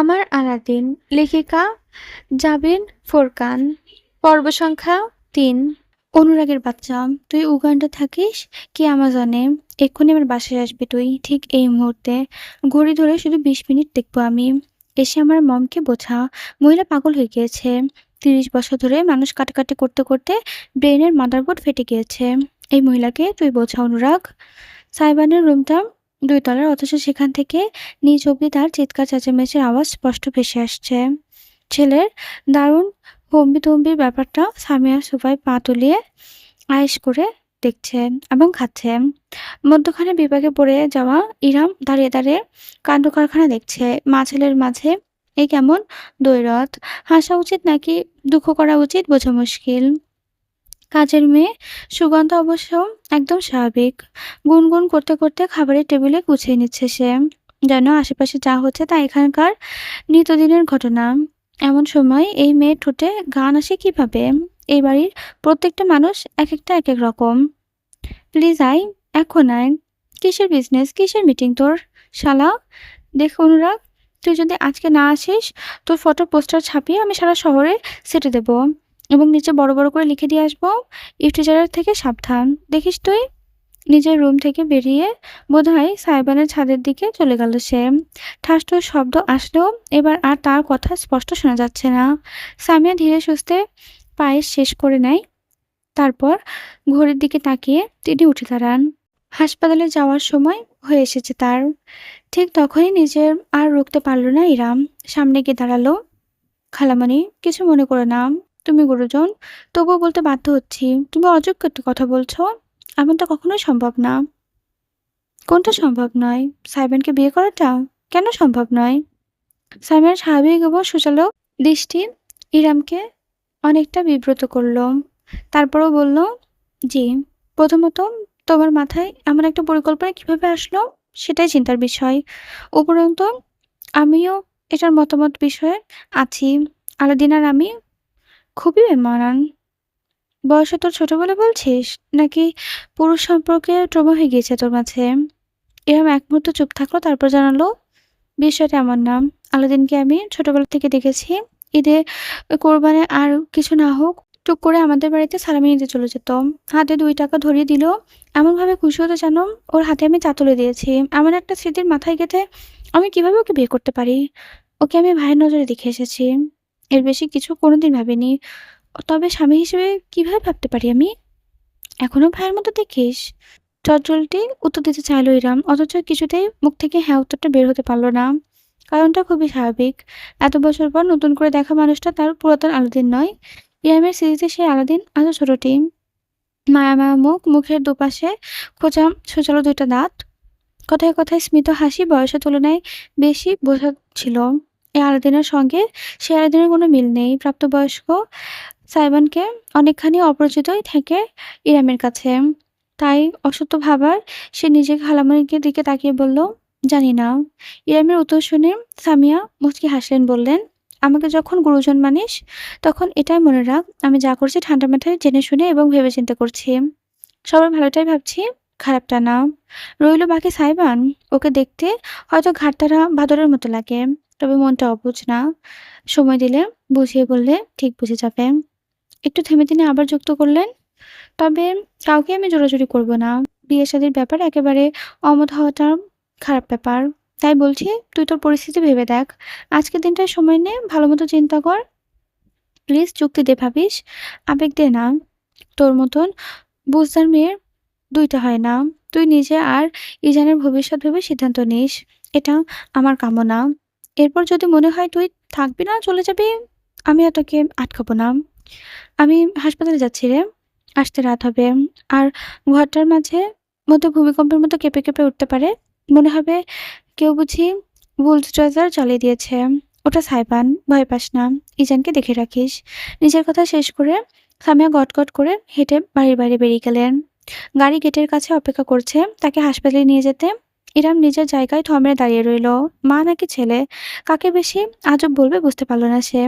আমার আলাদিন লেখিকা জাবিন ফোরকান পর্ব সংখ্যা ৩ অনুরাগের বাচ্চা তুই উগান্ডা থাকিস কি আমাজনে এক্ষুনি আমার বাসায় আসবি তুই ঠিক এই মুহূর্তে ঘড়ি ধরে শুধু ২০ মিনিট দেখবো আমি এসে আমার মমকে বোঝা মহিলা পাগল হয়ে গিয়েছে ৩০ বছর ধরে মানুষ কাটাকাটি করতে করতে ব্রেনের মাদারবোর্ড ফেটে গিয়েছে এই মহিলাকে তুই বোঝা অনুরাগ সাইবানের রুমটা ২ তলার অথচ সেখান থেকে নিচ অব্দি তার চিৎকার চেঁচামেচির আওয়াজ স্পষ্ট ভেসে আসছে ছেলের দারুণ হম্বিতম্বির ব্যাপারটা সামিয়া সোফায় পা তুলিয়ে আয়েশ করে দেখছে এবং খাচ্ছে মধ্যখানে বিপাকে পড়ে যাওয়া ইরাম দাঁড়িয়ে দাঁড়িয়ে কাণ্ড কারখানা দেখছে মা ছেলের মাঝে এই কেমন দ্বৈরথ হাসা উচিত নাকি দুঃখ করা উচিত বোঝা মুশকিল কাজের মেয়ে সুগন্ধ অবশ্য একদম স্বাভাবিক গুনগুন করতে করতে খাবারের টেবিলে গুছিয়ে নিচ্ছে সে যেন আশেপাশে যা হচ্ছে তা এখানকার নিত্যদিনের ঘটনা এমন সময় এই মেয়ের ঠোঁটে গান আসে কিভাবে এই বাড়ির প্রত্যেকটা মানুষ এক একটা এক এক রকম প্লিজ আয় এখন আয় কিসের বিজনেস কিসের মিটিং তোর শালা দেখ অনুরাগ তুই যদি আজকে না আসিস তোর ফটো পোস্টার ছাপিয়ে আমি সারা শহরে সেটে দেবো এবং নিচে বড় বড় করে লিখে দিয়ে আসবো ইফটিজারের থেকে সাবধান দেখিস তুই নিজের রুম থেকে বেরিয়ে বোধহয় সাইবানের ছাদের দিকে চলে গেল সে ঠাসঠুস শব্দ আসলেও এবার আর তার কথা স্পষ্ট শোনা যাচ্ছে না সামিয়া ধীরে সুস্থে পায়েস শেষ করে নেয় তারপর ঘড়ির দিকে তাকিয়ে তিনি উঠে দাঁড়ান হাসপাতালে যাওয়ার সময় হয়ে এসেছে তার ঠিক তখনই নিজের আর রুখতে পারল না ইরাম সামনে গিয়ে দাঁড়ালো খালামণি কিছু মনে করে না তুমি গুরুজন তবুও বলতে বাধ্য হচ্ছি তুমি অযোগ্য একটা কথা বলছো এমনটা কখনোই সম্ভব না কোনটা সম্ভব নয় সাইবানকে বিয়ে করাটা কেন সম্ভব নয় সাইবানের স্বাভাবিক এবং সুচালো দৃষ্টি ইরামকে অনেকটা বিব্রত করলো তারপরও বলল জি প্রথমত তোমার মাথায় এমন একটা পরিকল্পনা কিভাবে আসলো সেটাই চিন্তার বিষয় উপরন্তু আমিও এটার মতামত বিষয়ে আছি আলাদিন আর আমি খুবই বেমানান বয়সে তোর ছোট বলে বলছিস নাকি পুরুষ সম্পর্কে ট্রমা হয়ে গিয়েছে তোর মাঝে এরম এক মুহূর্ত চুপ থাকলো তারপর জানালো বিষয়টা এমন না আলাদিনকে আমি ছোটবেলা থেকে দেখেছি ঈদে কোরবানে আর কিছু না হোক টুক করে আমাদের বাড়িতে সালামি নিতে চলে যেত হাতে ২ টাকা ধরিয়ে দিল এমনভাবে খুশি হতো যেন ওর হাতে আমি চা তুলে দিয়েছি এমন একটা স্মৃতির মাথায় গেঁথে আমি কিভাবে ওকে বিয়ে করতে পারি ওকে আমি ভাইয়ের নজরে দেখে এসেছি এর বেশি কিছু কোনোদিন ভাবিনি তবে স্বামী হিসেবে কিভাবে ভাবতে পারি আমি এখনো ভাইয়ের মতো দেখিস চটজলটি উত্তর দিতে চাইল ইরাম অথচ কিছুতেই মুখ থেকে হ্যাঁ উত্তরটা বের হতে পারল না কারণটা খুবই স্বাভাবিক এত বছর পর নতুন করে দেখা মানুষটা তার পুরাতন আলাদিন নয় ইরামের স্মৃতিতে সেই আলাদিন আজও ছোটটি মায়া মায়া মুখ মুখের দুপাশে খোঁচা ছোচালো ২টা দাঁত কথায় কথায় স্মিত হাসি বয়সের তুলনায় বেশি বোঝা ছিল এই আলাদিনের সঙ্গে সে আলাদিনের কোনো মিল নেই প্রাপ্তবয়স্ক সাইবানকে অনেকখানি অপরিচিতই থেকে ইরামের কাছে তাই অসত্য ভাবার সে নিজে খালামণিকে দিকে তাকিয়ে বলল জানি না ইরামের উত্তর শুনে সামিয়া মুচকি হাসলেন বললেন আমাকে যখন গুরুজন মানিস তখন এটাই মনে রাখ আমি যা করছি ঠান্ডা মাথায় জেনে শুনে এবং ভেবে চিন্তা করছি সবার ভালোটাই ভাবছি খারাপটা না রইল বাকি সাইবান ওকে দেখতে হয়তো ঘাটতারা বাদরের মতো লাগে তবে মনটা অবুঝ না সময় দিলে বুঝিয়ে বললে ঠিক বুঝে যাবে একটু থেমে তিনি আবার যুক্ত করলেন তবে কাউকে আমি জোরাজুরি করব না বিয়ে শাদীর ব্যাপার একেবারে অমত হওয়াটা খারাপ ব্যাপার তাই বলছি তুই তোর পরিস্থিতি ভেবে দেখ আজকের দিনটায় সময় নে ভালো মতো চিন্তা কর প্লিজ যুক্তি দে ভাবিস আবেগ দে না তোর মতন বুঝদার মেয়ের ২টা হয় না তুই নিজে আর ইজানের ভবিষ্যৎ ভেবে সিদ্ধান্ত নিস এটা আমার কামনা এরপর যদি মনে হয় তুই থাকবি না চলে যাবি আমি আর তোকে আটকাবো না আমি হাসপাতালে যাচ্ছি রে আসতে রাত হবে আর ঘরটার মধ্যে ভূমিকম্পের মতো কেঁপে কেঁপে উঠতে পারে মনে হবে কেউ বুঝি বুলডোজার চালিয়ে দিয়েছে ওটা সাইবান ভয় পাস না ইজানকে দেখে রাখিস নিজের কথা শেষ করে সামিয়া গটগট করে হেঁটে বাড়ির বাইরে বেরিয়ে গেলেন গাড়ি গেটের কাছে অপেক্ষা করছে তাকে হাসপাতালে নিয়ে যেতে ইরাম নিজের জায়গায় থ মেরে দাঁড়িয়ে রইল মা নাকি ছেলে কাকে বেশি আজব বলবে বুঝতে পারল না সে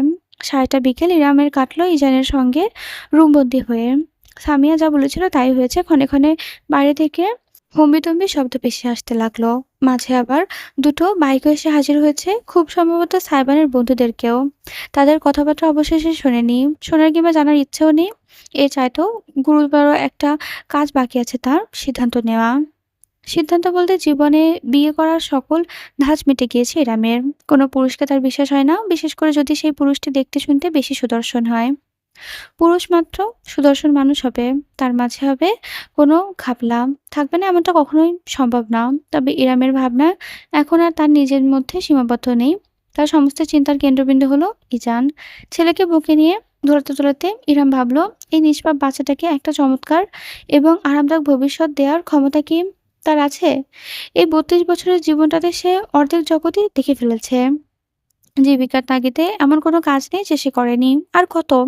সাড়েটা বিকেল ইরামের কাটলো ইজানের সঙ্গে রুমবন্দি হয়ে সামিয়া যা বলেছিল তাই হয়েছে ক্ষণে ক্ষণে বাইরে থেকে হম্বিতম্বি শব্দ ভেসে আসতে লাগলো মাঝে আবার দুটো বাইকও এসে হাজির হয়েছে, খুব সম্ভবত সাইবানের বন্ধুদেরকেও। তাদের কথাবার্তা অবশেষে শোনেনি, শোনার কিংবা জানার ইচ্ছেও নেই। এর চাইতেও গুরুতর একটা কাজ বাকি আছে তার, সিদ্ধান্ত নেওয়া। সিদ্ধান্ত বলতে জীবনে বিয়ে করার সকল ধাঁচ মিটে গিয়েছে ইরামের। কোনো পুরুষকে তার বিশ্বাস হয় না, বিশেষ করে যদি সেই পুরুষটি দেখতে শুনতে বেশি সুদর্শন হয়। পুরুষ মাত্র সুদর্শন মানুষ হবে, তার মাঝে হবে কোনো ঘাপলা থাকবে না, এমনটা কখনোই সম্ভব না। তবে ইরামের ভাবনা এখন আর তার নিজের মধ্যে সীমাবদ্ধ নেই। তার সমস্ত চিন্তার কেন্দ্রবিন্দু হলো ইজান। ছেলেকে বুকে নিয়ে দৌড়াতে দৌড়াতে ইরাম ভাবলো, এই নিষ্পাপ বাচ্চাটাকে একটা চমৎকার এবং আরামদায়ক ভবিষ্যৎ দেওয়ার ক্ষমতা কি তার আছে? এই ৩২ বছরের জীবনটাতে সে অর্ধেক জগতই দেখে ফেলেছে। জীবিকার তাগিদে এমন কোনো কাজ নেই যে সে করেনি। আর কত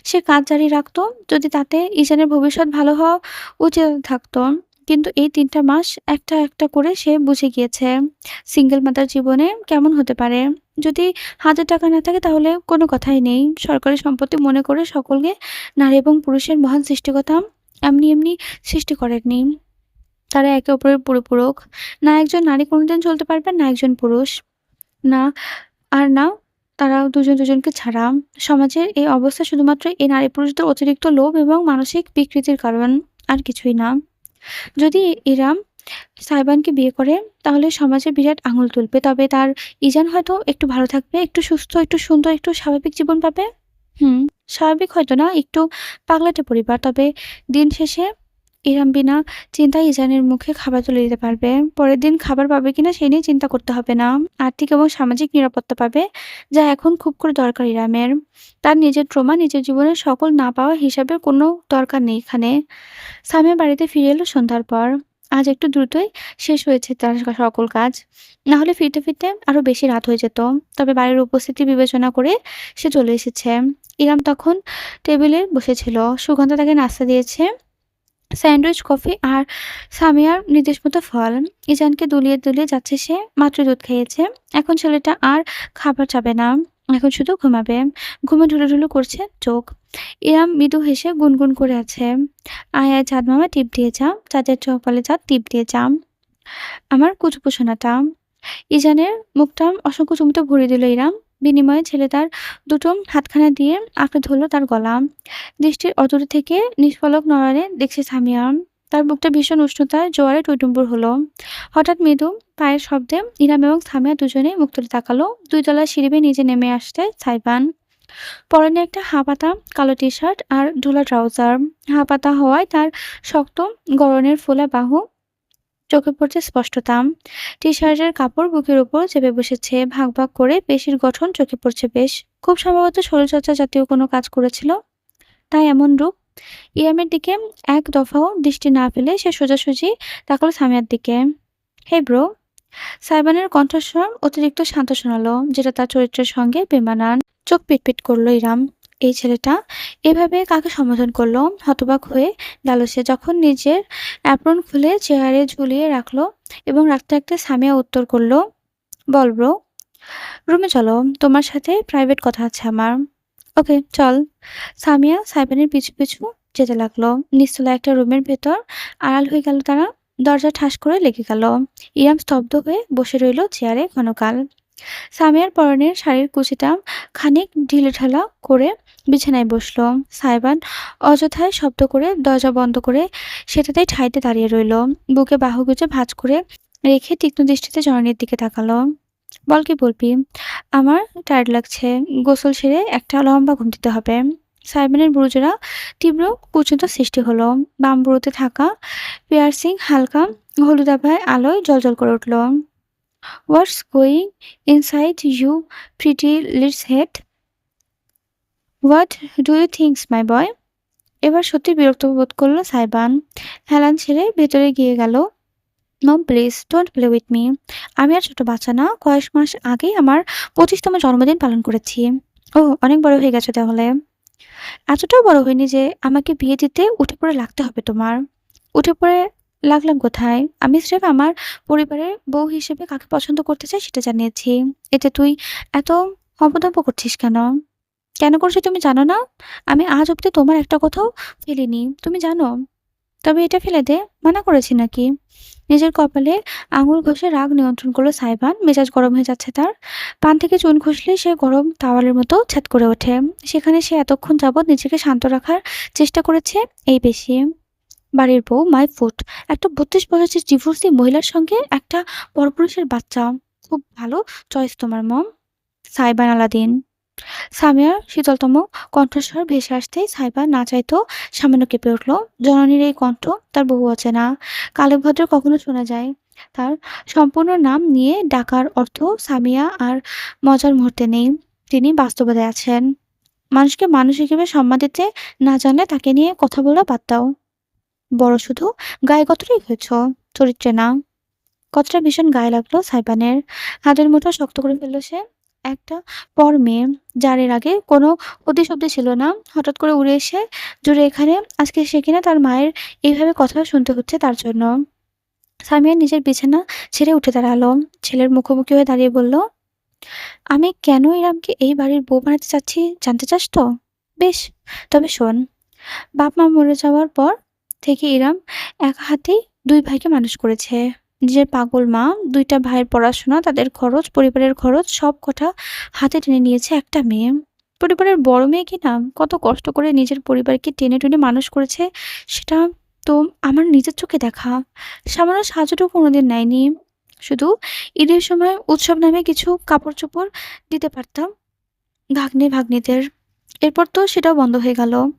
সে কাজ জারি রাখতো যদি তাতে ইজানের ভবিষ্যৎ ভালো হওয়া উচিত থাকতো। কিন্তু এই ৩টা মাস একটা একটা করে সে বুঝে গিয়েছে সিঙ্গেল মাদার জীবনে কেমন হতে পারে। যদি ৳১,০০০ না থাকে তাহলে কোনো কথাই নেই। সরকারি সম্পত্তি মনে করে সকলকে নারী এবং পুরুষের মহান সৃষ্টিকর্তা এমনি এমনি সৃষ্টি করেননি। তারা একে অপরের পরিপূরক। না একজন নারী কোনোদিন চলতে পারবেন, না একজন পুরুষ। না আর না তারা দুজন দুজনকে ছাড়া। সমাজের এই অবস্থা শুধুমাত্র এই নারী-পুরুষদের অতিরিক্ত লোভ এবং মানসিক বিকৃতির কারণ, আর কিছুই না। যদি ইরাম সাইবানকে বিয়ে করে তাহলে সমাজে বিরাট আঙুল তুলবে। তবে তার ইজান হয়তো একটু ভালো থাকবে, একটু সুস্থ, একটু সুন্দর, একটু স্বাভাবিক জীবন পাবে। হুম, স্বাভাবিক হয়তো না, একটু পাগলাটে পরিবার। তবে দিন শেষে ইরাম বিনা চিন্তায় ইজানের মুখে খাবার তুলে দিতে পারবে। পরের দিন খাবার পাবে কিনা সে নিয়ে চিন্তা করতে হবে না। আর্থিক এবং সামাজিক নিরাপত্তা পাবে, যা এখন খুব করে দরকার ইরামের। তার নিজের ট্রমা, নিজের জীবনের সকল না পাওয়া হিসাবের কোনো দরকার নেই এখানে। সামিয়া বাড়িতে ফিরে এলো সন্ধ্যার পর। আজ একটু দ্রুতই শেষ হয়েছে তার সকল কাজ। না হলে ফিরতে ফিরতে আরো বেশি রাত হয়ে যেত। তবে বাড়ির উপস্থিতি বিবেচনা করে সে চলে এসেছে। ইরাম তখন টেবিলে বসেছিল। সুগন্ধা তাকে নাস্তা দিয়েছে, স্যান্ডউইচ, কফি আর সামিয়ার নির্দেশ মতো ফল। ইজানকে দুলিয়ে দুলিয়ে যাচ্ছে সে। মাত্র দুধ খেয়েছে। এখন ছেলেটা আর খাবার চাবে না। এখন শুধু ঘুমাবে। ঘুমে ঢুলুঢুলু করছে চোখ। ইরাম মৃদু হেসে গুনগুন করে আছে, আয় আয় চাঁদ মামা টিপ দিয়ে যা, চাঁদের চৌপালে চাঁদ টিপ দিয়ে যা, আমার কুচকুচোনাটা। ইজানের মুখটা অসংখ্য চুমুতে ভরিয়ে দিল ইরাম। বিনিময়ে ছেলে তার দুটো হাতখানা দিয়ে আঁকড়ে ধরল তার গলা। দৃষ্টির অদূরে থেকে নিষ্পলক নয়নে দেখছে সামিয়া। তার বুকটা ভীষণ উষ্ণতায় জোয়ারে টইটুম্বুর হলো। হঠাৎ মৃদু পায়ের শব্দে ইরাম এবং সামিয়া দুজনেই মুখ তুলে তাকালো। ২ তলার সিঁড়ি বেয়ে নিচে নেমে আসছে সাইবান। পরনে একটা হাফহাতা কালো টি-শার্ট আর ঢোলা ট্রাউজার। হাফহাতা হওয়ায় তার শক্ত গড়নের ফোলা বাহু চোখে পড়ছে স্পষ্টতা। টি-শার্টের কাপড় বুকের উপর চেপে বসেছে, ভাগ ভাগ করে পেশির গঠন চোখে পড়ছে বেশ। খুব সম্ভবত শরীরচর্চা জাতীয় কোনো কাজ করেছিল, তাই এমন রূপ। ইয়ামের দিকে এক দফাও দৃষ্টি না ফেলে সে সোজাসুজি তাকালো সামিয়ার দিকে। Hey bro. সাইবানের কণ্ঠস্বর অতিরিক্ত শান্ত শোনালো, যেটা তার চরিত্রের সঙ্গে বেমানান। চোখ পিটপিট করলো ইরাম। এই ছেলেটা এভাবে কাকে সম্বোধন করলো? হতবাক হয়ে গেল সে। যখন নিজের অ্যাপ্রন খুলে চেয়ারে ঝুলিয়ে রাখলো এবং রাখতে রাখতে সামিয়া উত্তর করলো, বল ব্রো। রুমে চলো, তোমার সাথে প্রাইভেট কথা আছে আমার। ওকে চল। সামিয়া সাইবানের পিছু পিছু যেতে লাগলো। নিস্তলা একটা রুমের ভেতর আড়াল হয়ে গেল তারা। দরজা ঠাস করে লেগে গেল। ইরাম স্তব্ধ হয়ে বসে রইল চেয়ারে ক্ষণকাল। সামিয়ার পরনের শাড়ির কুচিটা খানিক ঢিলেঢালা করে বিছানায় বসলো। সাইবান অযথায় শব্দ করে দরজা বন্ধ করে সেটাতেই ঠাইতে দাঁড়িয়ে রইল। বুকে বাহু গুজে ভাঁজ করে রেখে তীক্ষ্ণ দৃষ্টিতে জননীর দিকে তাকালো। বল কি বলবি? আমার টায়ার্ড লাগছে। গোসল সেরে একটা লম্বা ঘুম দিতে হবে। সাইবানের বুরুজেরা তীব্র কুচনতা সৃষ্টি হলো। বাম বুড়োতে থাকা পিয়ার্সিং হালকা হলুদাভায় আলোয় জ্বলজ্বল করে উঠল। What's going inside you pretty little's head? What do you thinks my boy? এবার সত্যি বিরক্ত বোধ করলো সাইবান। হেলান ছেড়ে ভেতরে গিয়ে গেল। Mom please don't play with me. আমি আর ছোট বাচ্চা না, কয়েক মাস আগেই আমার 25তম জন্মদিন পালন করেছি। ও অনেক বড় হয়ে গেছে তাহলে। এতটাও বড় হয়নি যে আমাকে বিয়ে দিতে উঠে পড়ে লাগতে হবে তোমার। উঠে পড়ে লাগলাম কোথায়? আমি স্রেফ আমার পরিবারের বউ হিসেবে কাকে পছন্দ করতে চাই সেটা জানিয়েছি। এতে তুই এত হম্পদম্প করছিস কেন? কেন করছি তুমি জানো না? আমি আজ অব্দি তোমার একটা কথাও ফেলিনি, তুমি জানো। তবে এটা ফেলে দে, মানা করেছি নাকি? নিজের কপালে আঙুল ঘষে রাগ নিয়ন্ত্রণ করলো সাইবান। মেজাজ গরম হয়ে যাচ্ছে তার। পান থেকে চুন খসলে সে গরম তাওয়ালের মতো ছ্যাদ করে ওঠে। সেখানে সে এতক্ষণ যাবৎ নিজেকে শান্ত রাখার চেষ্টা করেছে, এই বেশি। বাড়ির বউ, মাই ফুট। একটা ৩২ বছরের ডিভোর্সি মহিলার সঙ্গে একটা পরপুরুষের বাচ্চা। খুব ভালো চয়েস তোমার মম। সাইবান আলাদিন। সামিয়ার শীতলতম কণ্ঠস্বর ভেসে আসতেই সাইবা না চাইতেও সামান্য কেঁপে উঠল। জননীর এই কণ্ঠ তার বহু অচেনা। কালেভদ্রে কখনো শোনা যায়। তার সম্পূর্ণ নাম নিয়ে ডাকার অর্থ সামিয়া আর মজার মুহূর্তে নেই। তিনি বাস্তবতায় আছেন। মানুষকে মানুষ হিসেবে সম্মান দিতে না জানলে তাকে নিয়ে কথা বলা বাদ দাও। বড় শুধু গায়ে গতরেই হয়েছ, চরিত্রে না। কথাটা ভীষণ গায়ে লাগলো সাইবানের। হাতের মুঠো শক্ত করে ফেলল সে। একটা পর মেয়ে, যার এর আগে কোনো অতিশব্দ ছিল না, হঠাৎ করে উড়ে এসে জুড়ে এখানে। আজকে সে কিনা তার মায়ের এইভাবে কথা শুনতে হচ্ছে তার জন্য। সামিয়া নিজের বিছানা ছেড়ে উঠে দাঁড়ালো। ছেলের মুখোমুখি হয়ে দাঁড়িয়ে বলল, আমি কেন ইরামকে এই বাড়ির বউ বানাতে চাচ্ছি জানতে চাস তো? বেশ, তবে শোন। বাপ মা মরে যাওয়ার পর থেকে ইরাম একা হাতেই ২ ভাইকে মানুষ করেছে। নিজের পাগল মা, ২টা ভাইয়ের পড়াশোনা, তাদের খরচ, পরিবারের খরচ সব কটা হাতে টেনে নিয়েছে একটা মেয়ে। পরিবারের বড় মেয়ে কিনা কত কষ্ট করে নিজের পরিবারকে টেনে টুনে মানুষ করেছে সেটা তো আমার নিজের চোখে দেখা। সামান্য সাহায্যটুকু কোনোদিন নেয়নি। শুধু ঈদের সময় উৎসব নামে কিছু কাপড়-চোপড় দিতে পারতাম ভাগ্নে-ভাগ্নীদের। এরপর তো সেটাও বন্ধ হয়ে গেল।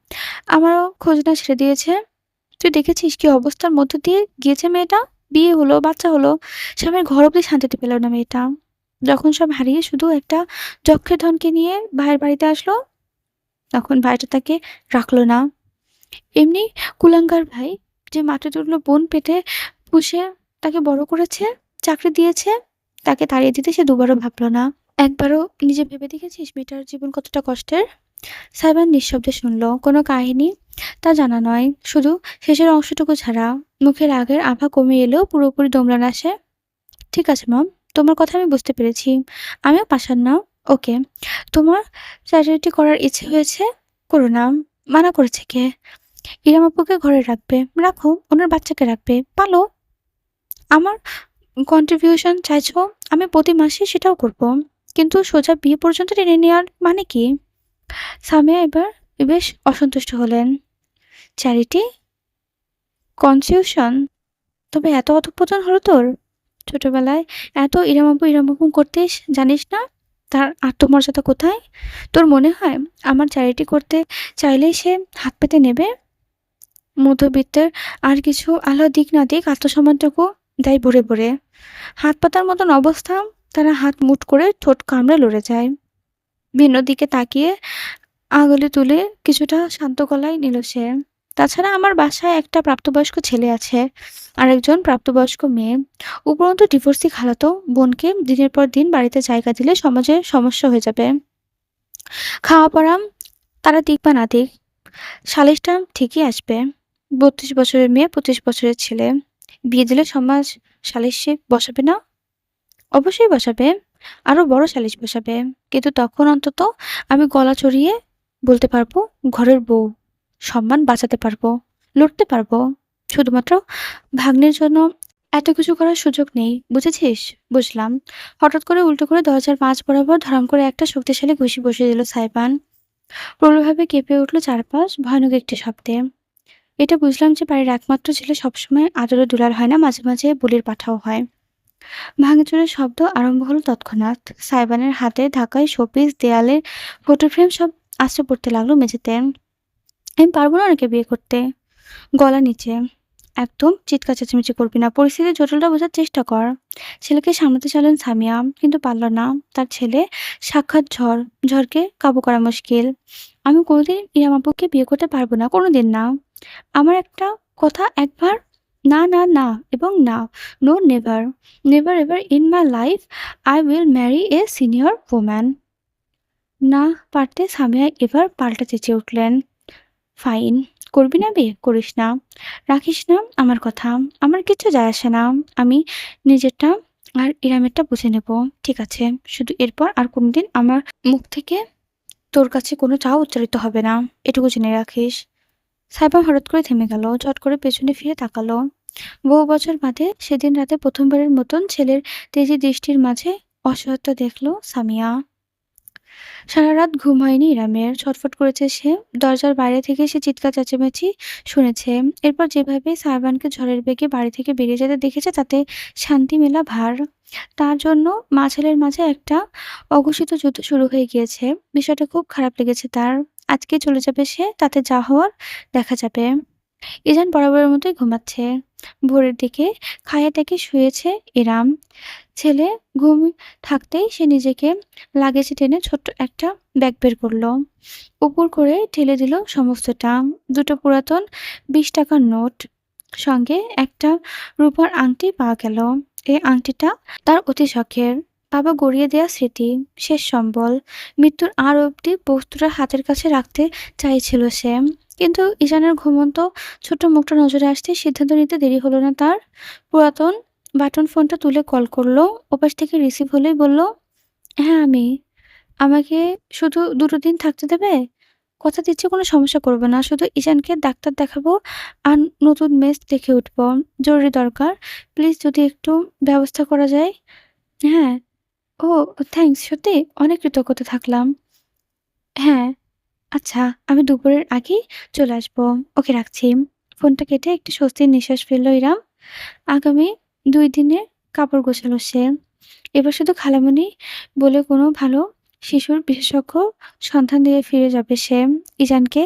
আমারও খোঁজ না ছেড়ে দিয়েছে। তুই দেখেছিস কি অবস্থার মধ্য দিয়ে গিয়েছে মেয়েটা? বিয়ে হলো, বাচ্চা হলো, স্বামীর ঘর অব্দি শান্তিতে পেল না মেয়েটা। যখন সব হারিয়ে শুধু একটা যক্ষের ধনকে নিয়ে ভাইয়ের বাড়িতে আসলো, তখন ভাইটা তাকে রাখলো না। এমনি কুলাঙ্গার ভাই, যে মাটি তুললো বোন পেটে পুষে তাকে বড় করেছে, চাকরি দিয়েছে, তাকে তাড়িয়ে দিতে সে দুবারও ভাবলো না। একবারও নিজে ভেবে দেখেছিস মেয়েটার জীবন কতটা কষ্টের? সাইবান নিঃশব্দে শুনল। কোনো কাহিনী তা জানা নয়, শুধু শেষের অংশটুকু ছাড়া। মুখের আগের আভা কমে এলেও পুরোপুরি দমলান আসে। ঠিক আছে মম, তোমার কথা আমি বুঝতে পেরেছি। আমিও পাষাণ না। ওকে, তোমার চ্যারিটি করার ইচ্ছে হয়েছে, করো না। মানা করেছে কে? ইরাম আপুকে ঘরে রাখবে, রাখো। ওনার বাচ্চাকে রাখবে, পালো। আমার কন্ট্রিবিউশন চাইছো, আমি প্রতি মাসে সেটাও করব। কিন্তু সোজা বিয়ে পর্যন্ত টেনে নেওয়ার মানে কি? সামিয়া এবার বেশ অসন্তুষ্ট হলেন। চ্যারিটি? কনসিউশন? তবে এত অধঃপতন হলো তোর? ছোটবেলায় এত ইরামাপু করতে জানিস না তার আত্মমর্যাদা কোথায়? তোর মনে হয় আমার চ্যারিটি করতে চাইলেই সে হাত পেতে নেবে? মধ্যবিত্তের আর কিছু আল্লাহ দিক না দিক আত্মসম্মানটুকু দেয় ভরে ভরে। হাত পাতার মতন অবস্থা, তারা হাত মুঠ করে ঠোঁট কামড়ে লড়ে যায়। ভিন্ন দিকে তাকিয়ে আঙুলে তুলে কিছুটা শান্ত গলায় নিল সে। তাছাড়া আমার বাসায় একটা প্রাপ্তবয়স্ক ছেলে আছে, আরেকজন প্রাপ্তবয়স্ক মেয়ে। উপরন্তু ডিভোর্সি খালাতো বোনকে দিনের পর দিন বাড়িতে জায়গা দিলে সমাজে সমস্যা হয়ে যাবে। খাওয়া পড়া তারা দিক বা না দিক, সালিশটা ঠিকই আসবে। ৩২ বছরের মেয়ে, ২৫ বছরের ছেলে। বিয়ে দিলে সমাজ সালিশে বসাবে না? অবশ্যই বসাবে। আরো বড় সালিশ বসাবে। কিন্তু তখন অন্তত আমি গলা চড়িয়ে বলতে পারবো, ঘরের বউ। সম্মান বাঁচাতে পারবো, লড়তে পারবো। শুধুমাত্র ভাগ্নের জন্য এত কিছু করার সুযোগ নেই, বুঝেছিস? বুঝলাম। হঠাৎ করে উল্টো করে দরজার মাঝ বরাবর ধরাম করে একটা শক্তিশালী ঘুষি বসিয়ে দিল সাইবান। প্রবলভাবে কেঁপে উঠল চারপাশ ভয়ানক একটি শব্দে। এটা বুঝলাম যে বাড়ির একমাত্র ছেলে সবসময় আদরে দুলার হয় না, মাঝে মাঝে বলির পাঠাও হয়। ভাঙচুরের শব্দ আরম্ভ হলো তৎক্ষণাৎ। সাইবানের হাতে ঢাকায় শোপিস, দেয়ালের ফটো ফ্রেম সব আছড়ে পড়তে লাগলো মেঝেতে। আমি পারবো না ওনাকে বিয়ে করতে। গলা নিচে। একদম চিৎকার চেঁচামেচি করবি না। পরিস্থিতির জটিলতা বোঝার চেষ্টা কর। ছেলেকে সামলাতে চাইলেন সামিয়া, কিন্তু পারল না। তার ছেলে সাক্ষাৎ ঝড়। ঝড়কে কাবু করা মুশকিল। আমি কোনোদিন ইরাম আপুকে বিয়ে করতে পারবো না, কোনোদিন না। আমার একটা কথা একবার, না না না এবং না। No, never. Never ever in my life I will marry a senior woman. না পারতে সামিয়া এবার পাল্টা চেঁচিয়ে উঠলেন। ফাইন, করবি না বিয়ে? করিস না। রাখিস না আমার কথা। আমার কিচ্ছু যায় আসে না। আমি নিজেরটা আর ইরামেরটা বুঝে নেব। ঠিক আছে? শুধু এরপর আর কোনোদিন আমার মুখ থেকে তোর কাছে কোনো চাও উচ্চারিত হবে না। এটুকু জেনে রাখিস। সাইবা হঠাৎ করে থেমে গেল, চট করে পেছনে ফিরে তাকালো। বহু বছর বাদে সেদিন রাতে প্রথমবারের মতন ছেলের তেজি দৃষ্টির মাঝে অসহায়তা দেখলো সামিয়া। সারা রাত ঘুম হয়নি ইরামের। ছটফট করেছে সে। দরজার বাইরে থেকে সে চিৎকার চেঁচামেচি শুনেছে। এরপর যেভাবে সাইবানকে ঝড়ের বেগে বাড়ি থেকে বেরিয়ে যেতে দেখেছে তাতে শান্তি মেলা ভার। তার জন্য মা ছেলের মাঝে একটা অঘোষিত যুদ্ধ শুরু হয়ে গিয়েছে। বিষয়টা খুব খারাপ লেগেছে তার। আজকে চলে যাবে সে, তাতে যা হওয়ার দেখা যাবে। ইজান বরাবরের মতোই ঘুমাচ্ছে। ভোরের দিকে খাইয়ে থেকে শুয়েছে ইরাম। ছেলে ঘুম থাকতেই সে নিজেকে লাগেজে টেনে ছোট্ট একটা ব্যাগ বের করলো। উপর করে ঠেলে দিল সমস্তটা। দুটো পুরাতন 20 টাকার নোট, সঙ্গে একটা রূপার আংটি পাওয়া গেল। এই আংটিটা তার অতি শখের। বাবা গড়িয়ে দেয়া স্মৃতি, শেষ সম্বল। মৃত্যুর আর অবধি বস্তুটা হাতের কাছে রাখতে চাইছিল সে। কিন্তু ঈশানের ঘুমন্ত ছোট্ট মুখটা নজরে আসতে সিদ্ধান্ত নিতে দেরি হলো না তার। পুরাতন বাটন ফোনটা তুলে কল করলো। ওপাশ থেকে রিসিভ হলেই বলল, হ্যাঁ আমি। আমাকে শুধু 2 দিন থাকতে দেবে? কথা দিচ্ছি কোনো সমস্যা করবে না। শুধু ঈশানকে ডাক্তার দেখাবো আর নতুন মেস দেখে উঠবো। জরুরি দরকার। প্লিজ যদি একটু ব্যবস্থা করা যায়। হ্যাঁ। ও থ্যাংকস, সত্যি অনেক কৃতজ্ঞতা থাকলাম। হ্যাঁ, আচ্ছা আমি দুপুরের আগেই চলে আসবো। ওকে রাখছি। ফোনটা কেটে একটু স্বস্তির নিঃশ্বাস ফেলল ইরা। আগামী 2 দিনের কাপড় গোছালো সে। এবার শুধু খালামণি বলে কোনো ভালো শিশুর বিশেষজ্ঞ সন্ধান দিয়ে ফিরে যাবে সে। ইজানকে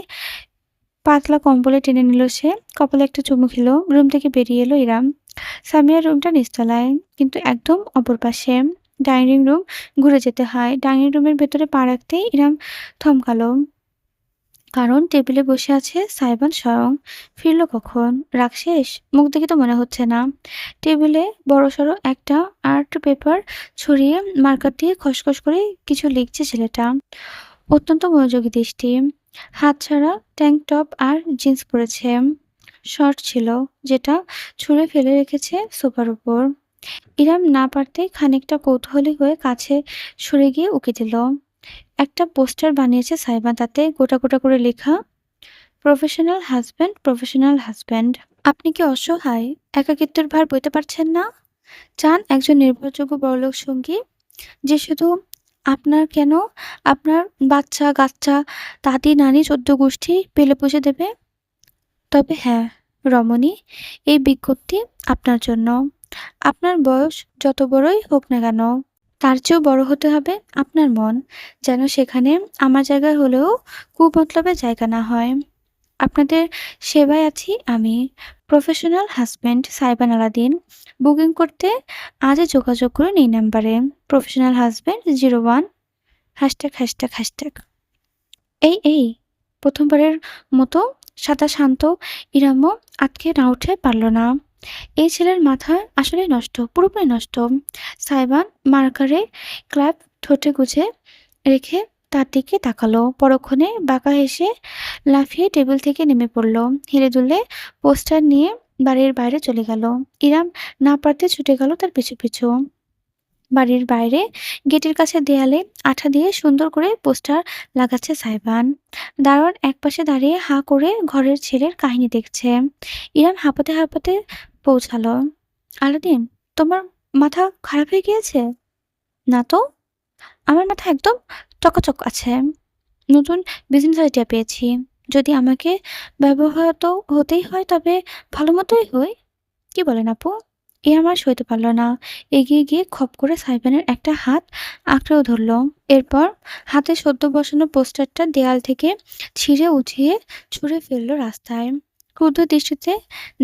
পাতলা কম্বলে টেনে নিল সে। কপালে একটা চুমু খেলো। রুম থেকে বেরিয়ে এলো ইরা। সামিয়ার রুমটা নিচতলায়, কিন্তু একদম অপর পাশে। ডাইনিং রুম ঘুরে যেতে হয়। ডাইনিং রুমের ভেতরে পা রাখতেই ইরাম থমকালো। কারণ টেবিলে বসে আছে সাইবান স্বয়ং। ফিরল কখন? রাগ শেষ? মুখ দেখে তো মনে হচ্ছে না। টেবিলে বড়সড় একটা আর্ট পেপার ছড়িয়ে মার্কার দিয়ে খসখস করে কিছু লিখছে ছেলেটা। অত্যন্ত মনোযোগী দৃষ্টি। হাত ছাড়া ট্যাঙ্ক টপ আর জিন্স পরেছে। শর্ট ছিল, যেটা ছুঁড়ে ফেলে রেখেছে সোফার উপর। ইরাম না পারতেই খানিকটা কৌতূহলী হয়ে কাছে সরে গিয়ে উকি দিল। একটা পোস্টার বানিয়েছে সাইবা, তাতে গোটা গোটা করে লেখা, প্রফেশনাল হাজব্যান্ড, প্রফেশনাল হাজব্যান্ড। আপনি কি অসহায়? একাকিত্বের ভার বইতে পারছেন না? চান একজন নির্ভরযোগ্য বড়লোক সঙ্গী, যে শুধু আপনার কেন, আপনার বাচ্চা কাচ্চা, দাদি নানি 14 গোষ্ঠী পেলে পুষে দেবে? তবে হ্যাঁ রমণী, এই বিজ্ঞপ্তি আপনার জন্য। আপনার বয়স যত বড়ই হোক না কেন, তার চেয়েও বড় হতে হবে আপনার মন, যেন সেখানে আমার জায়গায় হলেও কুমতলবে জায়গা না হয়। আপনাদের সেবায় আছি আমি, professional husband Saiban Aladdin. Booking করতে আজই যোগাযোগ করুন এই নাম্বারে, professional husband 01 hashtag hashtag hashtag. এই প্রথমবারের মতো সাদা শান্ত ইরামও আটকে না উঠে পারল না। এই ছেলের মাথা আসলে নষ্ট, পুরোপুরি নষ্ট। সাইবান মার্কারে ক্ল্যাপ ঠোঁটে গুজে রেখে তার দিকে তাকালো। পরক্ষণে বাঁকা হেসে লাফিয়ে টেবিল থেকে নেমে পড়ল। হেলে দুলে পোস্টার নিয়ে বাড়ির বাইরে চলে গেল। ইরাম না পারতে ছুটে গেল তার পিছু পিছু। বাড়ির বাইরে গেটের কাছে দেয়ালে আঠা দিয়ে সুন্দর করে পোস্টার লাগাচ্ছে সাইবান। দারোয়ান একপাশে দাঁড়িয়ে হাঁ করে ঘরের ছেলের কাহিনী দেখছে। ইরাম হাঁপাতে হাঁপাতে পৌঁছালো। আলাদিন, তোমার মাথা খারাপ হয়ে গিয়েছে? না তো, আমার মাথা একদম চকাচক আছে। নতুন বিজনেস আইডিয়া পেয়েছি। যদি আমাকে ব্যবহৃত হতেই হয় তবে ভালো মতোই হই। কি বলেন আপু? এ আমার সইতে পারল না। এগিয়ে গিয়ে খপ করে সাইবানের একটা হাত আঁকড়েও ধরল। এরপর হাতে সদ্য বসানো পোস্টারটা দেয়াল থেকে ছিঁড়ে উঠিয়ে ছুঁড়ে ফেলল রাস্তায়। ক্রুদ্ধ দৃষ্টিতে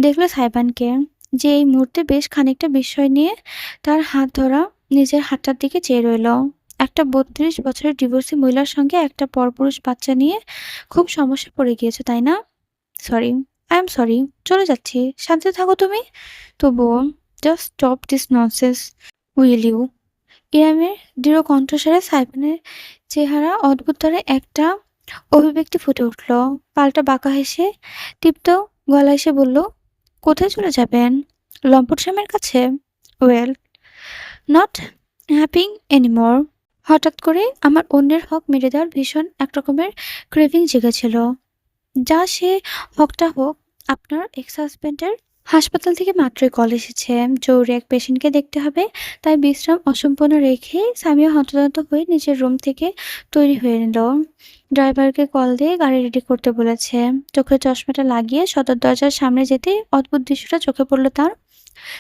দেখল সাইবানকে, যে এই মুহূর্তে বেশ খানিকটা বিস্ময় নিয়ে তার হাত ধরা নিজের হাতটার দিকে চেয়ে রইল। একটা 32 বছরের ডিভোর্সি মহিলার সঙ্গে একটা পরপুরুষ বাচ্চা নিয়ে খুব সমস্যা পড়ে গিয়েছো, তাই না? Sorry, I am sorry. চলে যাচ্ছি, শান্তিতে থাকো তুমি। তবুও just stop this nonsense, will you? ইরামের দৃঢ় কণ্ঠস্বরে সাইবানের চেহারা অদ্ভুত তারে একটা অভিব্যক্তি ফুটে উঠল। পাল্টা বাঁকা হেসে তীব্র গলায় সে বলল, কোথায় চলে যাবেন? লম্পট স্বামীর কাছে? Well, not happening anymore. হঠাৎ করে আমার অন্যের হক মেরে দেওয়ার ভীষণ একরকমের ক্রেভিং জেগেছিল। যা সে হকটা হোক, আপনার এক্স হাজবেন্ডের হাসপাতাল থেকে মাত্রই কল এসেছে, জরুরি এক পেশেন্টকে দেখতে হবে। তাই বিশ্রাম অসম্পূর্ণ রেখে সামিয়া হন্তদন্ত হয়ে নিজের রুম থেকে তৈরি হয়ে নিল। ড্রাইভারকে কল দিয়ে গাড়ি রেডি করতে বলেছে। চোখের চশমাটা লাগিয়ে সদর দরজার সামনে যেতে অদ্ভুত দৃশ্যটা চোখে পড়ল তার।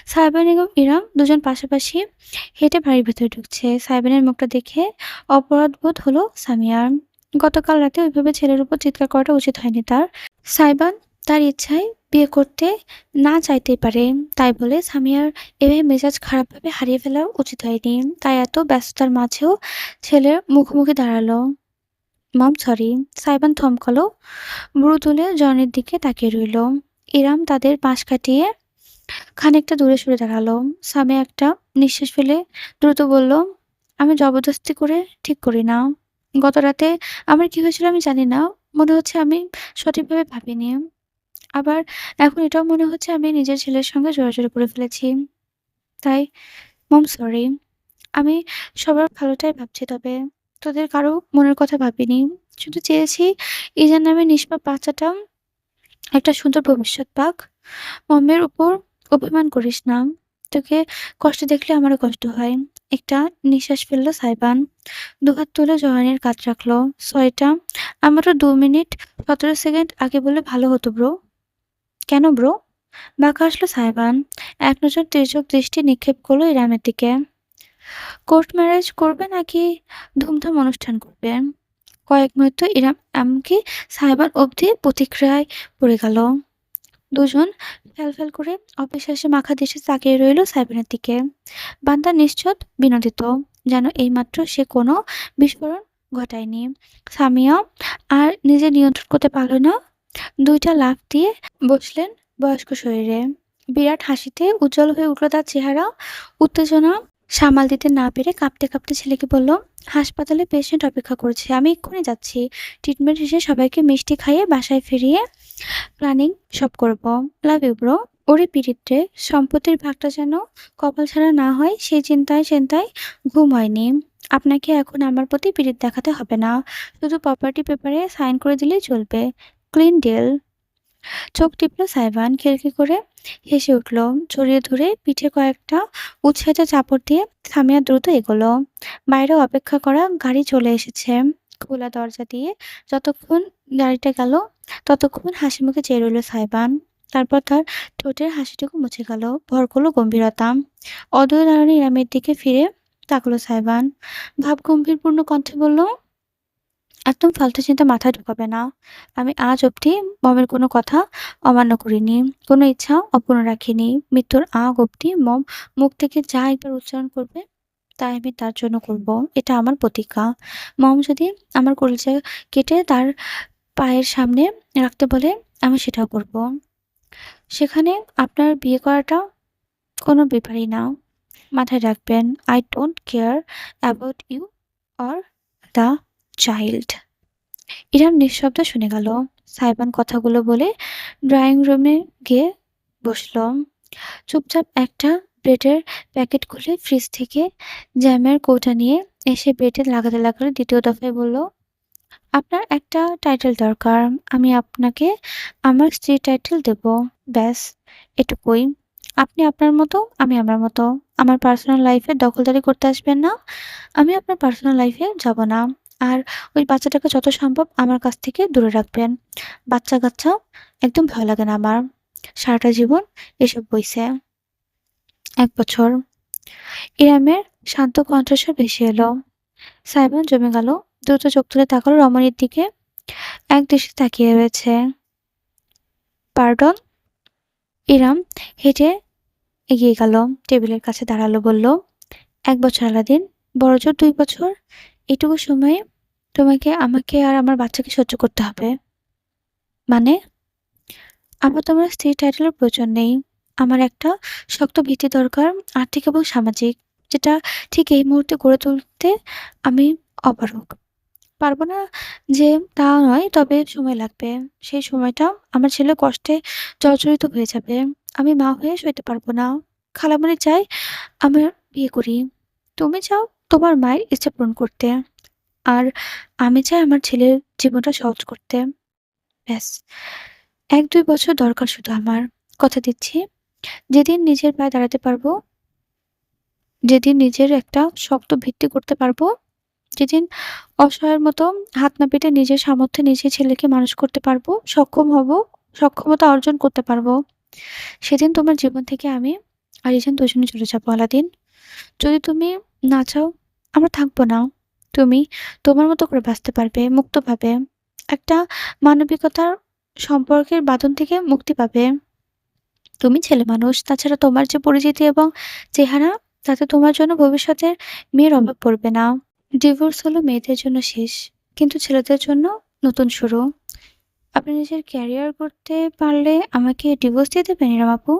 সাইবান এবং ইরাম দুজন পাশাপাশি হেঁটে বাড়ির ভেতরে ঢুকছে। সাইবানের মুখটা দেখে অপরাধবোধ হলো সামিয়ার। গতকাল রাতে ওইভাবে ছেলের উপর চিৎকার করাটা উচিত হয়নি তার। সাইবান তার ইচ্ছায় বিয়ে করতে না চাইতেই পারে, তাই বলে সামিয়ার এভাবে মেজাজ খারাপভাবে হারিয়ে ফেলা উচিত হয়নি। তাই এত ব্যস্ততার মাঝেও ছেলের মুখোমুখি দাঁড়ালো। মম সরি। সাইবান থমকালো, ভ্রু তুলে জনের দিকে তাকিয়ে রইল। ইরাম তাদের পাশ কাটিয়ে খানিকটা দূরে সরে দাঁড়ালো। সামিয়া একটা নিঃশ্বাস ফেলে দ্রুত বলল, আমি জবরদস্তি করে ঠিক করি না। গত রাতে আমার কি হয়েছিল আমি জানি না। মনে হচ্ছে আমি সঠিকভাবে ভাবিনি। আবার এখন এটাও মনে হচ্ছে আমি নিজের ছেলের সঙ্গে জোরাজুরি করে ফেলেছি। তাই মম সরি। আমি সবার ভালোটাই ভাবছি, তবে তোদের কারো মনের কথা ভাবিনি। শুধু চেয়েছি ইজার নামে নিষ্পাপ বাচ্চাটা একটা সুন্দর ভবিষ্যৎ পাক। মমের উপর অভিমান করিস না। তোকে কষ্ট দেখলে আমারও কষ্ট হয়। একটা নিঃশ্বাস ফেললো সাইবান। দুহাত তুলে জয়ানের কাজ রাখলো। সরিটা আমারও 2 মিনিট 17 সেকেন্ড আগে বলে ভালো হতো ব্রো। কেন ব্রো? বাঁকা আসলো সাইবান। এক নজর তির্যক দৃষ্টি নিক্ষেপ করলো ইরামের দিকে। কোর্ট ম্যারেজ করবে নাকি ধুমধাম অনুষ্ঠান করবে? কয়েক মুহূর্ত ইরাম এমনকি সাইবান অবধি প্রতিক্রিয়ায় পড়ে গেল। দুজন ফ্যাল করে অবিশ্বাসে মাখা দৃষ্টি তাকিয়ে রইল সাইবানের দিকে। বান্দা নিশ্চুপ বিনোদিত, যেন এইমাত্র সে কোনো বিস্ফোরণ ঘটায়নি। সামিয়া আর নিজে নিয়ন্ত্রণ করতে পারল না। দুইটা লাফ দিয়ে বসলেন বয়স্ক শরীরে। বিরাট হাসিতে উজ্জ্বল হয়ে উঠল তার চেহারা। উত্তেজনা সামাল দিতে না পেরে কাঁপতে কাঁপতে ছেলেকে বলল, হাসপাতালে পেশেন্ট অপেক্ষা করছে, আমি এক্ষুনি যাচ্ছি। ট্রিটমেন্ট শেষে সবাইকে মিষ্টি খাইয়ে বাসায় ফিরিয়ে প্ল্যানিং সব করব। Love you bro. ওরে পিরিত্রে সম্পত্তির ভাগটা যেন কপাল ছাড়া না হয়, সেই চিন্তায় চিন্তায় ঘুম হয়নি। আপনাকে এখন আমার প্রতি পিরিত দেখাতে হবে না, শুধু প্রপার্টি পেপারে সাইন করে দিলেই চলবে। Clean deal. চোখ টিপল সাইবান, খিলখিল করে হেসে উঠল। জড়িয়ে ধরে পিঠে কয়েকটা উৎসাহিত চাপড় দিয়ে সামিয়া দ্রুত এগোলো। বাইরে অপেক্ষা করা গাড়ি চলে এসেছে। খোলা দরজা দিয়ে যতক্ষণ গাড়িটা গেল ততক্ষণ হাসি মুখে চেয়ে রইল সাইবান। তারপর তার ঠোঁটের হাসিটুকু মুছে গেল, ভর করলো গম্ভীরতা। অদয় দাঁড়ানো ইরামের দিকে ফিরে তাকলো সাইবান। ভাবগম্ভীরপূর্ণ কণ্ঠে বলল, একদম ফালতু চিন্তা মাথায় ঢোকাবে না। আমি আজ অবধি মমের কোনো কথা অমান্য করিনি, কোনো ইচ্ছা অপূর্ণ রাখিনি। মৃত্যুর আগ অবধি মম মুখ থেকে যা একবার উচ্চারণ করবে তাই আমি তার জন্য করব। এটা আমার প্রতিজ্ঞা। মম যদি আমার কলিজা কেটে তার পায়ের সামনে রাখতে বলে আমি সেটাও করব। সেখানে আপনার বিয়ে করাটা কোনো ব্যাপারই না। মাথায় রাখবেন, I don't care about you or the child. Iram নিঃশব্দে শুনে গেল। সাইবান কথাগুলো বলে ড্রয়িং রুমে গিয়ে বসল। চুপচাপ একটা ব্রেডের প্যাকেট খুলে ফ্রিজ থেকে জ্যামের কৌটা নিয়ে এসে ব্রেডে লাগাতে লাগাতে দ্বিতীয় দফায় বলল, আপনার একটা টাইটেল দরকার। আমি আপনাকে আমার স্ত্রীর টাইটেল দেব। ব্যাস এটুকুই। আপনি আপনার মতো, আমি আমার মতো। আমার পার্সোনাল লাইফে দখলদারি করতে আসবেন না। আমি আপনার পার্সোনাল লাইফে যাব না। আর ওই বাচ্চাটাকে যত সম্ভব আমার কাছ থেকে দূরে রাখবেন। বাচ্চা-কাচ্চা একদম ভয় লাগে না আমার। সারাটা জীবন এসব বইছে। ১ বছর। ইরামের শান্ত কণ্ঠস্বর ভেসে এলো। সাইমন জমে গেল। দ্রুত চোখ তুলে তাকালো রমণীর দিকে। একদৃষ্টে তাকিয়ে রয়েছে। পার্ডন? ইরাম হেঁটে এগিয়ে গেল। টেবিলের কাছে দাঁড়ালো, বলল, ১ বছর আলাদিন, বড়জোর ২ বছর। এটুকু সময়ে তোমাকে, আমাকে আর আমার বাচ্চাকে সহ্য করতে হবে। মানে? আমার তোমার স্ত্রীর টাইটেলের প্রয়োজন নেই। আমার একটা শক্ত ভিত্তি দরকার, আর্থিক এবং সামাজিক, যেটা ঠিক এই মুহূর্তে গড়ে তুলতে আমি অপারগ। পারব না যে তা নয়, তবে সময় লাগবে। সেই সময়টা আমার ছেলে কষ্টে জর্জরিত হয়ে যাবে। আমি মা হয়ে সইতে পারব না। খালামণি চাই আমরা বিয়ে করি। তুমি চাও তোমার মায়ের ইচ্ছা পূরণ করতে। আর আমি চাই আমার ছেলের জীবনটা সহজ করতে। ব্যাস ১-২ বছর দরকার শুধু আমার। কথা দিচ্ছি, যেদিন নিজের পায়ে দাঁড়াতে পারবো, যেদিন নিজের একটা শক্ত ভিত্তি করতে পারবো, যেদিন অসহায়ের মতো হাত না পেতে নিজের সামর্থ্যে নিজের ছেলেকে মানুষ করতে পারবো, সক্ষম হব, সক্ষমতা অর্জন করতে পারবো, সেদিন তোমার জীবন থেকে আমি আর ইজান দুজনে চলে যাবো আলাদিন। যদি তুমি না চাও, আমরা থাকবো না। তুমি তোমার মতো করে বাঁচতে পারবে মুক্তভাবে। একটা মানবিকতার সম্পর্কের বাঁধন থেকে মুক্তি পাবে। তুমি ছেলেমানুষ। তাছাড়া তোমার যে পরিচিতি এবং চেহারা, তাতে তোমার জন্য ভবিষ্যতের মেয়ের অভাব পড়বে না। ডিভোর্স হলো মেয়েদের জন্য শেষ, কিন্তু ছেলেদের জন্য নতুন শুরু। আপনি নিজের ক্যারিয়ার করতে পারলে আমাকে ডিভোর্স দিয়ে দেবেন ইরাম আপু?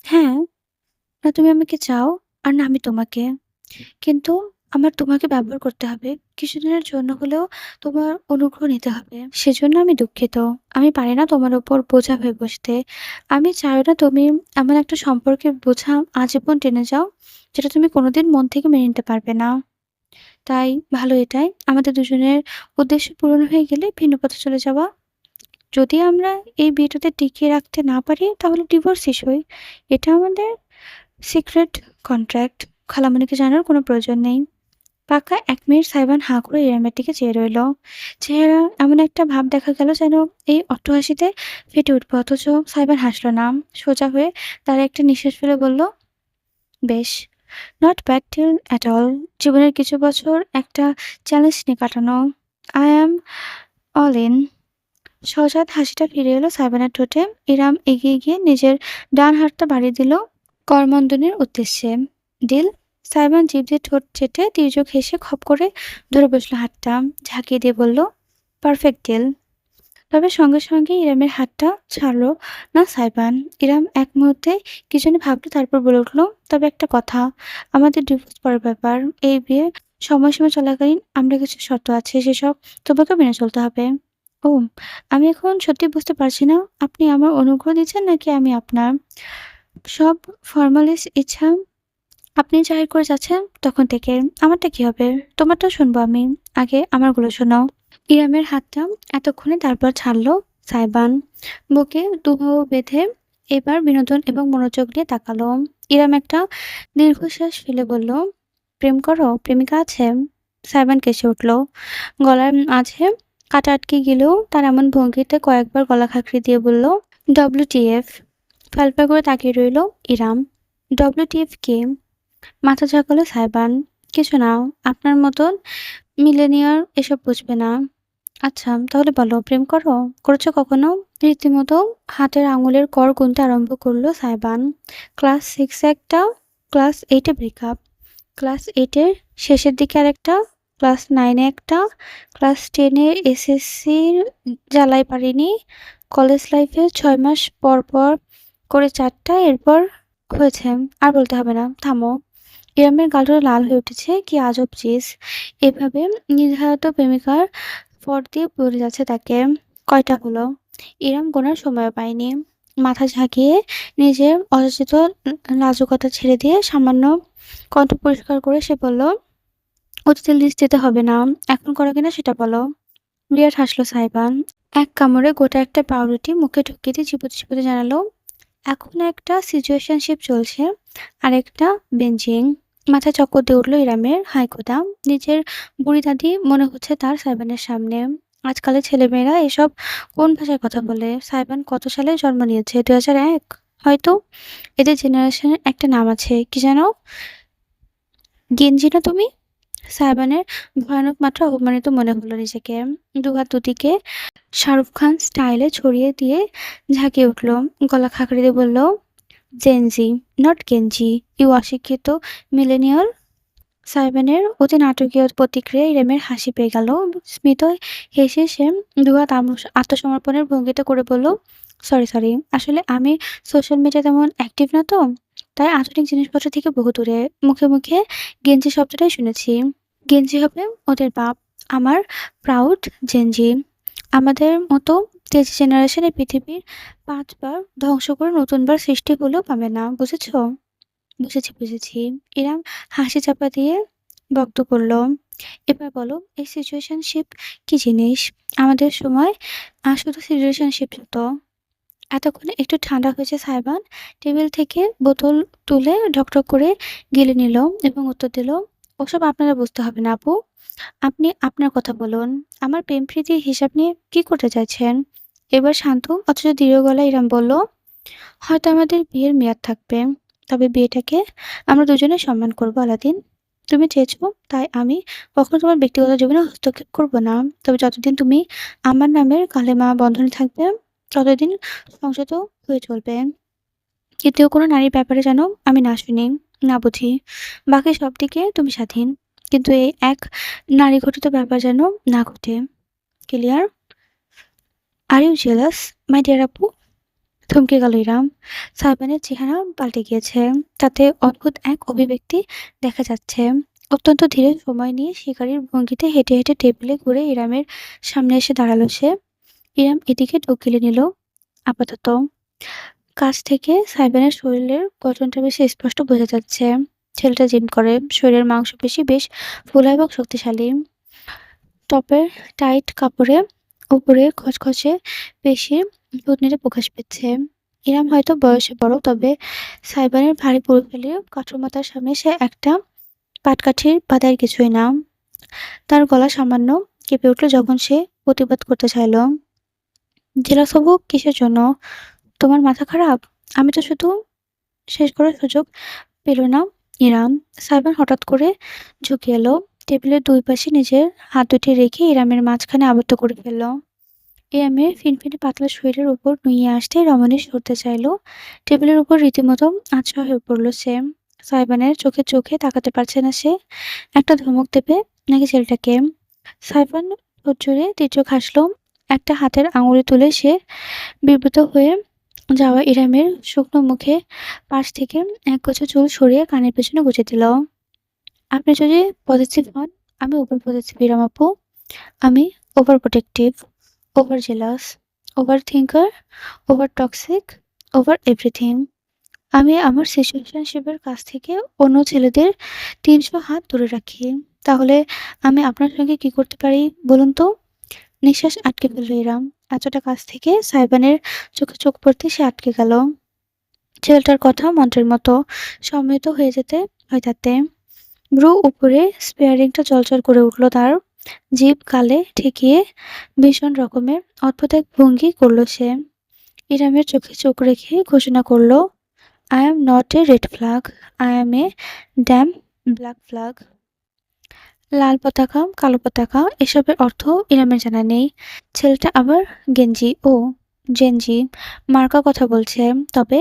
হ্যাঁ, না তুমি আমাকে চাও, আর না আমি তোমাকে। কিন্তু আমার তোমাকে ব্যবহার করতে হবে। কিছুদিনের জন্য হলেও তোমার অনুগ্রহ নিতে হবে। সেজন্য আমি দুঃখিত। আমি পারি না তোমার উপর বোঝা হয়ে বসতে। আমি চাইও না তুমি এমন একটা সম্পর্কের বোঝা আজীবন টেনে যাও, যেটা তুমি কোনোদিন মন থেকে মেনে নিতে পারবে না। তাই ভালো এটাই, আমাদের দুজনের উদ্দেশ্য পূরণ হয়ে গেলে ভিন্ন পথে চলে যাওয়া। যদি আমরা এই বিয়েটাতে টিকিয়ে রাখতে না পারি, তাহলে ডিভোর্স ইস্যুই। এটা আমাদের সিক্রেট কন্ট্রাক্ট। খালামণিকে জানার কোনো প্রয়োজন নেই। পাক্কা ১ মিনিট সাইবান হাঁ করে ইরামের দিকে চেয়ে রইল। চেহারা এমন একটা ভাব দেখা গেল যেন এই অট্টহাসিতে ফেটে উঠবে, অথচ সাইবান হাসল না। সোজা হয়ে তার একটা নিঃশ্বাস ফেলে বলল, বেশ, not bad deal at all. জীবনের কিছু বছর একটা চ্যালেঞ্জ নিয়ে কাটানো। I am all in. সহজাত হাসিটা ফিরে এলো সাইবানের ঠোঁটে। ইরাম এগিয়ে গিয়ে নিজের ডান হাতটা বাড়িয়ে দিল করমর্দনের উদ্দেশ্যে। ডিল? সাইমন জিভ দিয়ে ঠোঁট চেটে তির্যক হেসে খপ করে ধরে বসলো হাতটা, ঝাঁকিয়ে দিয়ে বলল, পারফেক্ট ডিল। তবে সঙ্গে সঙ্গে ইরামের হাতটা ছাড়লো না সাইবান। ইরাম এক মুহূর্তে কি যেন ভাবলো, তারপর বলে উঠল, তবে একটা কথা, আমাদের ডিভোর্স পরের ব্যাপার। এই বিয়ে সময়সীমা চলাকালীন আমরা কিছু শর্ত আছে, সেসব তোমাকে মেনে চলতে হবে। ও, আমি এখন সত্যি বুঝতে পারছি না, আপনি আমার অনুগ্রহ দিচ্ছেন নাকি আমি আপনার? সব ফর্মালিস ইচ্ছা আপনি জাহির করে যাচ্ছেন তখন থেকে। আমারটা কি হবে? তোমারটাও শুনবো আমি। আগে আমারগুলো শোনাও। ইরামের হাতটা এতক্ষণে তারপর ছাড়লো সাইবান। বুকে দুবাহু বেঁধে এবার বিনোদন এবং মনোযোগ নিয়ে তাকালো। ইরাম একটা দীর্ঘশ্বাস ফেলে বলল, প্রেম করো? প্রেমিকা আছে? সাইবান কেসে উঠল। গলার মাঝে কাটা আটকে গেলেও তার এমন ভঙ্গিতে কয়েকবার গলা খাঁকড়ি দিয়ে বলল, ডব্লিউটিএফ। ফ্যালফ্যাল করে তাকিয়ে রইল ইরাম। ডব্লিউটিএফ কে? মাথা ঝাঁকালো সাইবান। কিছু না, আপনার মতন মিলেনিয়ার এসব বুঝবে না। আচ্ছা, তাহলে বলো, প্রেম করো? করেছো কখনো? রীতিমতো হাতের আঙুলের কর গুনতে আরম্ভ করলো সাইবান। ক্লাস 6 একটা, ক্লাস 8 ব্রেকআপ, ক্লাস 8 শেষের দিকে আরেকটা, ক্লাস 9 একটা, ক্লাস 10 এসএসসির জ্বালায় পারিনি, কলেজ লাইফে 6 মাস পর পর করে 4টা, এরপর হয়েছে। আর বলতে হবে না, থামো। ইরামের গালটা লাল হয়ে উঠেছে। কি আজব চিজ! এভাবে নির্ধারিত প্রেমিকার পর দিয়ে বলে যাচ্ছে তাকে। কয়টা হলো? ইরাম গোনার সময়ও পায়নি। মাথা ঝাঁকিয়ে নিজের অযাচিত লাজুকতা ছেড়ে দিয়ে সামান্য কণ্ঠ পরিষ্কার করে সে বলল, অতীতের লিস্ট দিতে হবে না। এখন করো কিনা সেটা বলো। বিরাট হাসলো সাইবান। এক কামড়ে গোটা একটা পাউরুটি মুখে ঢুকিয়ে দিয়ে চিবোতে চিবোতে জানালো, এখন একটা সিচুয়েশনশিপ চলছে, আরেকটা বেঞ্জিং। মাথায় চক্কর দিয়ে উঠল ইরামের। হায় খোদা, নিজের বুড়ি দাদি মনে হচ্ছে তার সাইবানের সামনে। আজকালের ছেলেমেয়েরা এসব কোন ভাষায় কথা বলে? সাইবান কত সালে জন্ম নিয়েছে? 2001 হয়তো। এদের জেনারেশনের একটা নাম আছে, কি যেন? গেঞ্জি না তুমি? সাইবানের ভয়ানক মাত্রা অপমানিত মনে হলো নিজেকে। দুহাত দুদিকে শাহরুখ খান স্টাইলে ছড়িয়ে দিয়ে ঝাঁকিয়ে উঠল। গলা খাঁকড়ে দিয়ে বলল, জেনজি, নট গেঞ্জি, ইউ অশিক্ষিত মিলেনিয়াল। সাইবানের অতি নাটকীয় প্রতিক্রিয়ায় ইরামের হাসি পেয়ে গেল। স্মিত হেসে সে দুহাত আত্মসমর্পণের ভঙ্গিতে করে বলল, সরি সরি, আসলে আমি সোশ্যাল মিডিয়া তেমন অ্যাক্টিভ না তো, তাই আধুনিক জিনিসপত্র থেকে বহু দূরে। মুখে মুখে গেঞ্জি শব্দটাই শুনেছি। গেঞ্জি হবে ওদের বাপ, আমার প্রাউড জেনজি। আমাদের মতো তেজি জেনারেশনের পৃথিবীর 5 বার ধ্বংস করে নতুনবার সৃষ্টি হলেও পাবে না, বুঝেছ? বুঝেছি বুঝেছি। ইরাম হাসি চাপা দিয়ে বক্ত করল। এবার বলো এই সিচুয়েশনশিপ কি জিনিস? আমাদের সময় শুধু সিচুয়েশনশিপ হতো। এতক্ষণে একটু ঠান্ডা হয়েছে সাইবান টেবিল থেকে বোতল তুলে ঢকঢক করে গিলে নিল এবং উত্তর দিল, ওসব আপনারা বুঝতে হবে না আপু। আপনি আপনার কথা বলুন। আমার প্রেম প্রীতির হিসাব নিয়ে কি করতে চাইছেন? এবার শান্ত অথচ দৃঢ় গলায় ইরাম বলল, হয়তো আমাদের বিয়ের মেয়াদ থাকবে, তবে বিয়েটাকে আমরা দুজনে সম্মান করবো আলাদিন। তুমি চেয়েছো তাই আমি কখনো তোমার ব্যক্তিগত জীবনে হস্তক্ষেপ করব না। তবে যতদিন তুমি আমার নামের কালেমা বন্ধনে থাকবে, ততদিন সংযত হয়ে চলবে। কেউ কোনো নারীর ব্যাপারে যেন আমি না শুনি, না বুঝি। বাকি সব দিকে তুমি স্বাধীন। কিন্তু এই এক নারী ঘটিত ব্যাপার যেন না ঘটে। Clear? Are you jealous my dear আপু? থমকে গেল ইরাম। সাইবানের চেহারা পাল্টে গিয়েছে। তাতে অদ্ভুত এক অভিব্যক্তি দেখা যাচ্ছে। অত্যন্ত ধীরে সময় নিয়ে শিকারীর ভঙ্গিতে হেঁটে হেঁটে টেবিলে ঘুরে ইরামের সামনে এসে দাঁড়ালো সে। ইরাম এদিকে ঢোক গিলে নিল। আপাতত কাছ থেকে সাইবানের শরীরের গঠনটা বেশ স্পষ্ট বোঝা যাচ্ছে। ছেলেটা জিম করে, শরীরের মাংসপেশি বেশ ফোলা এবং শক্তিশালী। টপের টাইট কাপড়ে উপরে খচখচে পেশি থুতনিতে প্রকাশ পেচ্ছে। ইরাম হয়তো বয়সে বড়, তবে সাইবানের ভারী প্রোফাইলে কাঠুর মাথার সামনে সে একটা পাটকাঠির বাদাইয়ের কিছুই না। তার গলা সামান্য কেঁপে উঠল যখন সে প্রতিবাদ করতে চাইল। জেলাস হবো কিসের জন্য? তোমার মাথা খারাপ? আমি তো শুধু শেষ করার সুযোগ পেল না ইরাম। সাইবান হঠাৎ করে ঝুঁকে এলো, টেবিলের দুই পাশে নিজের হাত দুটি রেখে ইরামের মাঝখানে আবদ্ধ করে ফেলল। ইরামের ফিনফিনে পাতলা শরীরের উপর নুইয়ে আসতে রমণী সরতে চাইল। টেবিলের উপর রীতিমতো আছড়া হয়ে পড়ল সে। সাইবানের চোখে চোখে তাকাতে পারছে না সে। একটা ধমক দেবে নাকি ছেলেটাকে? সাইবান ঠোঁট জুড়ে তীর্যক হাসল। একটা হাতের আঙুলে তুলে সে বিব্রত হয়ে যাওয়া ইরামের শুকনো মুখে পাশ থেকে একগুচ্ছ চুল সরিয়ে কানের পেছনে গুজে দিল। আপনি যদি পজিটিভ হন, আমি ওভার পজিটিভ ইরাম আপু। আমি over protective, over jealous, over thinker, over toxic, over everything. আমি আমার সিচুয়েশনশিপের কাছ থেকে অন্য ছেলেদের ৩০০ হাত দূরে রাখি। তাহলে আমি আপনার সঙ্গে কি করতে পারি বলুন তো? নিঃশ্বাস আটকে ফেলল ইরাম। এতটা কাছ থেকে সাইবানের চোখে চোখ পড়তে সে আটকে গেল। ছেলেটার কথা মন্ত্রের মতো সম্মিলিত হয়ে যেতে হয় তাতে। ভ্রু উপরে স্পেয়ারিংটা চলচল করে উঠল তার। জিভ গালে ঠেকিয়ে ভীষণ রকমের অদ্ভুত এক ভঙ্গি করল সে। ইরামের চোখে চোখ রেখে ঘোষণা করল, I am not a red flag, I am a damn black flag. লাল পতাকা, কালো পতাকা এসবের অর্থ ইরামের জানা নেই। ছেলেটা আবার গেঞ্জি ও জেনজি মার্কা কথা বলছে। তবে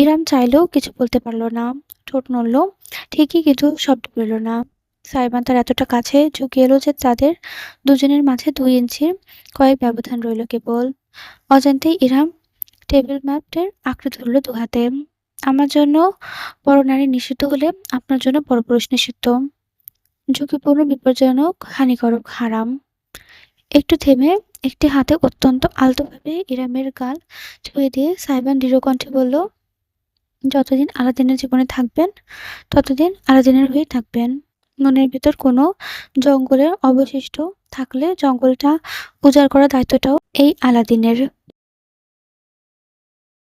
ইরাম চাইলেও কিছু বলতে পারল না। ঠোঁট নড়ল ঠিকই, কিন্তু শব্দ বেরোল না। সাইবান তার এতটা কাছে ঝুঁকে এলো যে তাদের দুজনের মাঝে ২ ইঞ্চির কয়েক ব্যবধান রইল কেবল। অজান্তেই ইরাম টেবিল ম্যাটের আঁকড়ে ধরল দুহাতে। আমার জন্য পরনারী নিষিদ্ধ হলে আপনার জন্য পরপুরুষ নিষিদ্ধ। ঝুঁকিপূর্ণ, বিপজ্জনক, হানিকারক, হারাম। একটু থেমে একটি হাতে অত্যন্ত আলতোভাবে ইরামের গাল ছুঁয়ে দিয়ে সাইবান দৃঢ় কণ্ঠে বলল, যতদিন আলাদিনের জীবনে থাকবেন ততদিন আলাদিনের হয়েই থাকবেন। মনের ভিতর কোনো জঙ্গলের অবশিষ্ট থাকলে জঙ্গলটা উজাড় করার দায়িত্বটাও এই আলাদিনের।